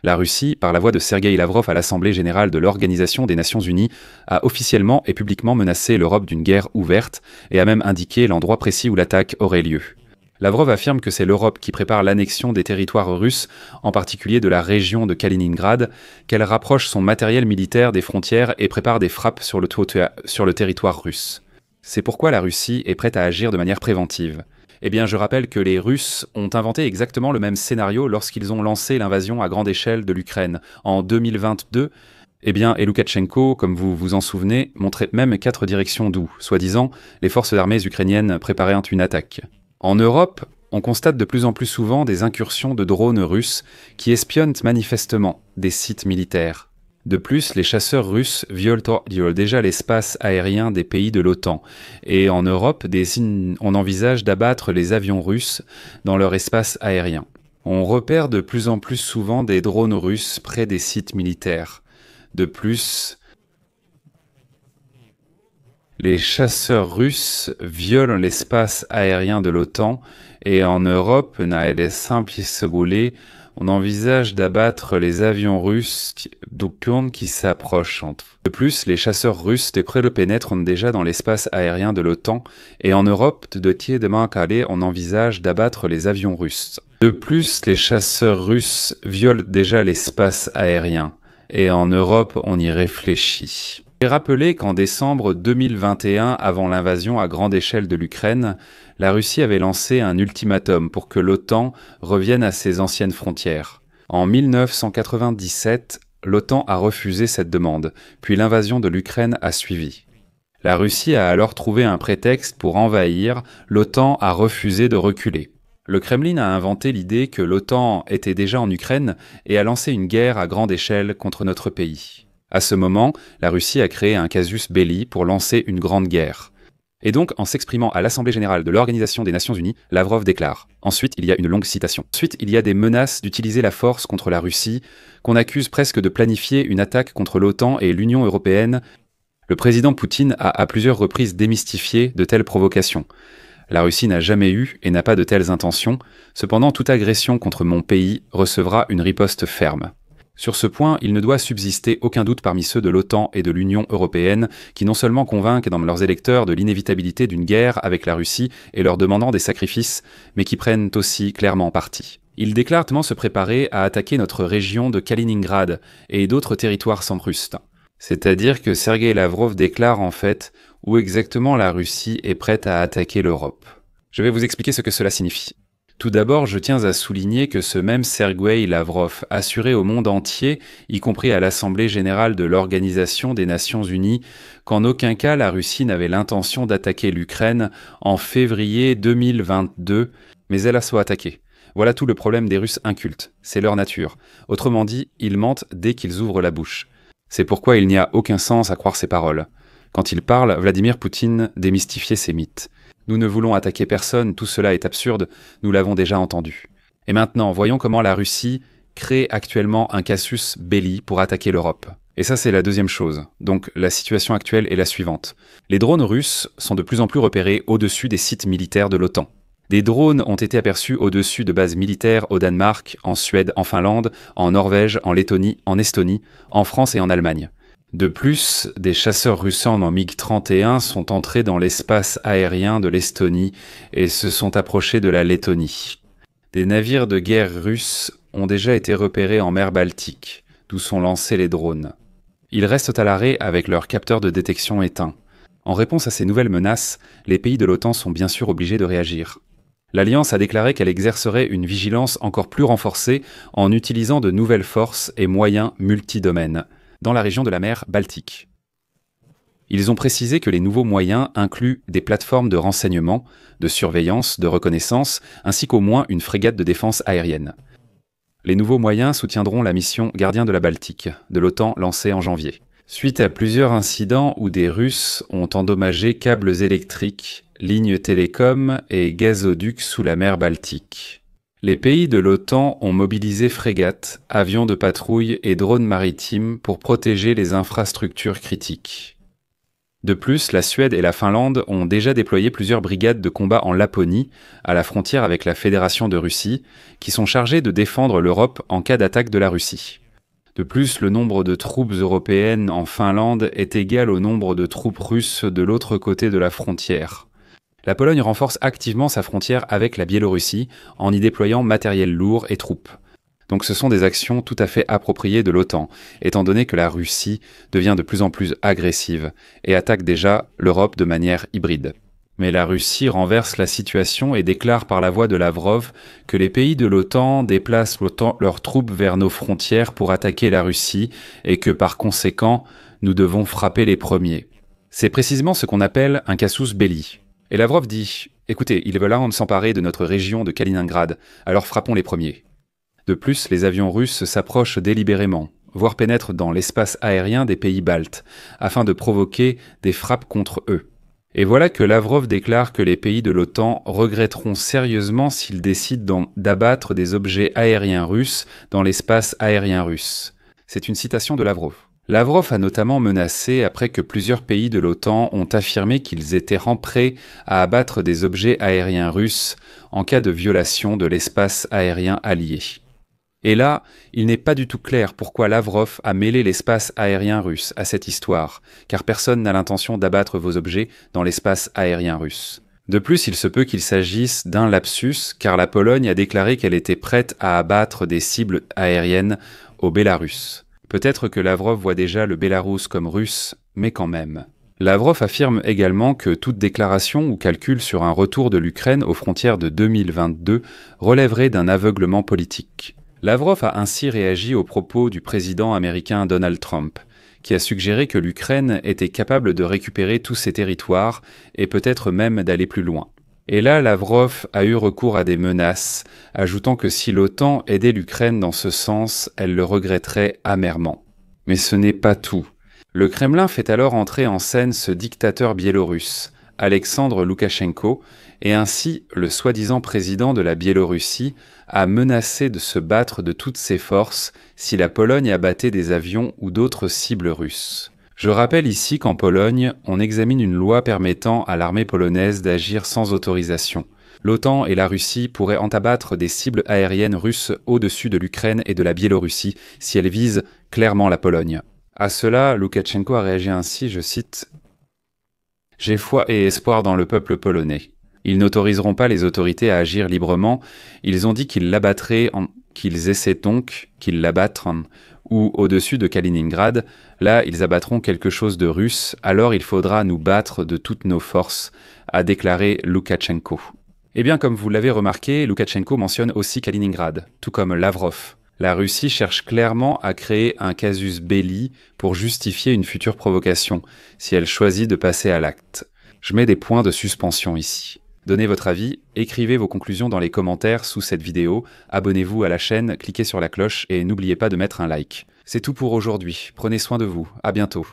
La Russie, par la voix de Sergueï Lavrov à l'Assemblée générale de l'Organisation des Nations Unies, a officiellement et publiquement menacé l'Europe d'une guerre ouverte et a même indiqué l'endroit précis où l'attaque aurait lieu. Lavrov affirme que c'est l'Europe qui prépare l'annexion des territoires russes, en particulier de la région de Kaliningrad, qu'elle rapproche son matériel militaire des frontières et prépare des frappes sur le territoire russe. C'est pourquoi la Russie est prête à agir de manière préventive. Eh bien, je rappelle que les Russes ont inventé exactement le même scénario lorsqu'ils ont lancé l'invasion à grande échelle de l'Ukraine en 2022. Eh bien, et Loukachenko, comme vous vous en souvenez, montrait même 4 directions d'où, soi-disant, les forces armées ukrainiennes préparaient une attaque. En Europe, on constate de plus en plus souvent des incursions de drones russes qui espionnent manifestement des sites militaires. De plus, les chasseurs russes violent déjà l'espace aérien des pays de l'OTAN. Et en Europe, on envisage d'abattre les avions russes dans leur espace aérien. On repère de plus en plus souvent des drones russes près des sites militaires. De plus, les chasseurs russes violent l'espace aérien de l'OTAN. Et en Europe, on envisage d'abattre les avions russes qui s'approchent. De plus, les chasseurs russes pénètrent déjà dans l'espace aérien de l'OTAN et en Europe, on envisage d'abattre les avions russes. De plus, les chasseurs russes violent déjà l'espace aérien et en Europe, on y réfléchit. J'ai rappelé qu'en décembre 2021, avant l'invasion à grande échelle de l'Ukraine, la Russie avait lancé un ultimatum pour que l'OTAN revienne à ses anciennes frontières. En 1997, l'OTAN a refusé cette demande, puis l'invasion de l'Ukraine a suivi. La Russie a alors trouvé un prétexte pour envahir, l'OTAN a refusé de reculer. Le Kremlin a inventé l'idée que l'OTAN était déjà en Ukraine et a lancé une guerre à grande échelle contre notre pays. À ce moment, la Russie a créé un casus belli pour lancer une grande guerre. Et donc, en s'exprimant à l'Assemblée générale de l'Organisation des Nations Unies, Lavrov déclare. Ensuite, il y a une longue citation. Ensuite, il y a des menaces d'utiliser la force contre la Russie, qu'on accuse presque de planifier une attaque contre l'OTAN et l'Union européenne. Le président Poutine a à plusieurs reprises démystifié de telles provocations. La Russie n'a jamais eu et n'a pas de telles intentions. Cependant, toute agression contre mon pays recevra une riposte ferme. Sur ce point, il ne doit subsister aucun doute parmi ceux de l'OTAN et de l'Union européenne qui non seulement convainquent dans leurs électeurs de l'inévitabilité d'une guerre avec la Russie et leur demandant des sacrifices, mais qui prennent aussi clairement parti. Ils déclarent se préparer à attaquer notre région de Kaliningrad et d'autres territoires centristes. C'est-à-dire que Sergueï Lavrov déclare en fait où exactement la Russie est prête à attaquer l'Europe. Je vais vous expliquer ce que cela signifie. Tout d'abord, je tiens à souligner que ce même Sergueï Lavrov assurait au monde entier, y compris à l'Assemblée générale de l'Organisation des Nations Unies, qu'en aucun cas la Russie n'avait l'intention d'attaquer l'Ukraine en février 2022, mais elle a soit attaqué. Voilà tout le problème des Russes incultes, c'est leur nature. Autrement dit, ils mentent dès qu'ils ouvrent la bouche. C'est pourquoi il n'y a aucun sens à croire ces paroles. Quand il parle, Vladimir Poutine démystifiait ses mythes. Nous ne voulons attaquer personne, tout cela est absurde, nous l'avons déjà entendu. Et maintenant, voyons comment la Russie crée actuellement un casus belli pour attaquer l'Europe. Et ça, c'est la deuxième chose. Donc, la situation actuelle est la suivante. Les drones russes sont de plus en plus repérés au-dessus des sites militaires de l'OTAN. Des drones ont été aperçus au-dessus de bases militaires au Danemark, en Suède, en Finlande, en Norvège, en Lettonie, en Estonie, en France et en Allemagne. De plus, des chasseurs russes en MiG-31 sont entrés dans l'espace aérien de l'Estonie et se sont approchés de la Lettonie. Des navires de guerre russes ont déjà été repérés en mer Baltique, d'où sont lancés les drones. Ils restent à l'arrêt avec leurs capteurs de détection éteints. En réponse à ces nouvelles menaces, les pays de l'OTAN sont bien sûr obligés de réagir. L'Alliance a déclaré qu'elle exercerait une vigilance encore plus renforcée en utilisant de nouvelles forces et moyens multidomaines dans la région de la mer Baltique. Ils ont précisé que les nouveaux moyens incluent des plateformes de renseignement, de surveillance, de reconnaissance, ainsi qu'au moins une frégate de défense aérienne. Les nouveaux moyens soutiendront la mission Gardien de la Baltique, de l'OTAN lancée en janvier. Suite à plusieurs incidents où des Russes ont endommagé câbles électriques, lignes télécom et gazoducs sous la mer Baltique. Les pays de l'OTAN ont mobilisé frégates, avions de patrouille et drones maritimes pour protéger les infrastructures critiques. De plus, la Suède et la Finlande ont déjà déployé plusieurs brigades de combat en Laponie, à la frontière avec la Fédération de Russie, qui sont chargées de défendre l'Europe en cas d'attaque de la Russie. De plus, le nombre de troupes européennes en Finlande est égal au nombre de troupes russes de l'autre côté de la frontière. La Pologne renforce activement sa frontière avec la Biélorussie en y déployant matériel lourd et troupes. Donc ce sont des actions tout à fait appropriées de l'OTAN, étant donné que la Russie devient de plus en plus agressive et attaque déjà l'Europe de manière hybride. Mais la Russie renverse la situation et déclare par la voix de Lavrov que les pays de l'OTAN déplacent leurs troupes vers nos frontières pour attaquer la Russie et que par conséquent, nous devons frapper les premiers. C'est précisément ce qu'on appelle un casus belli. Et Lavrov dit « Écoutez, ils veulent s'emparer de notre région de Kaliningrad, alors frappons les premiers ». De plus, les avions russes s'approchent délibérément, voire pénètrent dans l'espace aérien des pays baltes, afin de provoquer des frappes contre eux. Et voilà que Lavrov déclare que les pays de l'OTAN regretteront sérieusement s'ils décident d'abattre des objets aériens russes dans l'espace aérien russe. C'est une citation de Lavrov. Lavrov a notamment menacé après que plusieurs pays de l'OTAN ont affirmé qu'ils étaient prêts à abattre des objets aériens russes en cas de violation de l'espace aérien allié. Et là, il n'est pas du tout clair pourquoi Lavrov a mêlé l'espace aérien russe à cette histoire, car personne n'a l'intention d'abattre vos objets dans l'espace aérien russe. De plus, il se peut qu'il s'agisse d'un lapsus, car la Pologne a déclaré qu'elle était prête à abattre des cibles aériennes au Bélarus. Peut-être que Lavrov voit déjà le Bélarus comme russe, mais quand même. Lavrov affirme également que toute déclaration ou calcul sur un retour de l'Ukraine aux frontières de 2022 relèverait d'un aveuglement politique. Lavrov a ainsi réagi aux propos du président américain Donald Trump, qui a suggéré que l'Ukraine était capable de récupérer tous ses territoires et peut-être même d'aller plus loin. Et là, Lavrov a eu recours à des menaces, ajoutant que si l'OTAN aidait l'Ukraine dans ce sens, elle le regretterait amèrement. Mais ce n'est pas tout. Le Kremlin fait alors entrer en scène ce dictateur biélorusse, Alexandre Loukachenko, et ainsi le soi-disant président de la Biélorussie a menacé de se battre de toutes ses forces si la Pologne abattait des avions ou d'autres cibles russes. Je rappelle ici qu'en Pologne, on examine une loi permettant à l'armée polonaise d'agir sans autorisation. L'OTAN et la Russie pourraient abattre des cibles aériennes russes au-dessus de l'Ukraine et de la Biélorussie si elles visent clairement la Pologne. À cela, Loukachenko a réagi ainsi, je cite « J'ai foi et espoir dans le peuple polonais. Ils n'autoriseront pas les autorités à agir librement. Ils ont dit qu'ils l'abattraient, qu'ils essaient donc, qu'ils l'abattent, ou au-dessus de Kaliningrad. Là, ils abattront quelque chose de russe, alors il faudra nous battre de toutes nos forces, a déclaré Loukachenko. Eh bien, comme vous l'avez remarqué, Loukachenko mentionne aussi Kaliningrad, tout comme Lavrov. La Russie cherche clairement à créer un casus belli pour justifier une future provocation, si elle choisit de passer à l'acte. Je mets des points de suspension ici. Donnez votre avis, écrivez vos conclusions dans les commentaires sous cette vidéo, abonnez-vous à la chaîne, cliquez sur la cloche et n'oubliez pas de mettre un like. C'est tout pour aujourd'hui, prenez soin de vous, à bientôt.